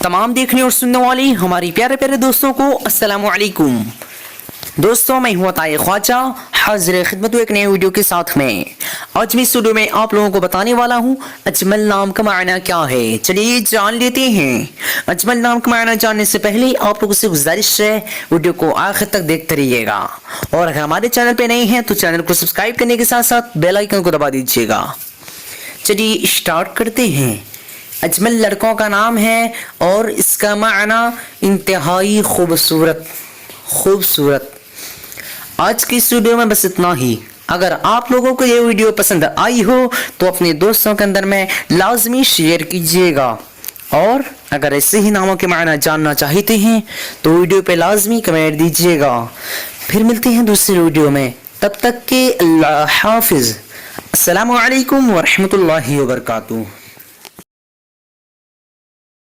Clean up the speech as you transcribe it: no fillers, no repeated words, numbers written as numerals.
तमाम देखने और सुनने वाले हमारी प्यारे प्यारे दोस्तों को अस्सलाम वालेकुम। दोस्तों, मैं हूं ताए ख्वाजा, हाजिर खिदमत एक नए वीडियो के साथ में। आज मैं इस वीडियो में आप लोगों को बताने वाला हूं अजमल नाम का मायना क्या है। चलिए जान लेते हैं। अजमल नाम का मायना जानने से पहले आप लोगों से गुजारिश है वीडियो को आखिर तक देखते रहिएगा, और अगर हमारे चैनल पे नए हैं तो चैनल को सब्सक्राइब करने के साथ साथ बेल आइकन को दबा दीजिएगा। चलिए स्टार्ट करते हैं। अजमल लड़कों का नाम है और इसका माना इंतहाई खूबसूरत। आज की इस वीडियो में बस इतना ही। अगर आप लोगों को ये वीडियो पसंद आई हो तो अपने दोस्तों के अंदर में लाजमी शेयर कीजिएगा, और अगर ऐसे ही नामों के मायना जानना चाहते हैं तो वीडियो पे लाजमी कमेंट दीजिएगा। फिर मिलते हैं दूसरी वीडियो में, तब तक के अल्लाह हाफिज। अस्सलामु अलैकुम व रहमतुल्लाहि व बरकातुहू।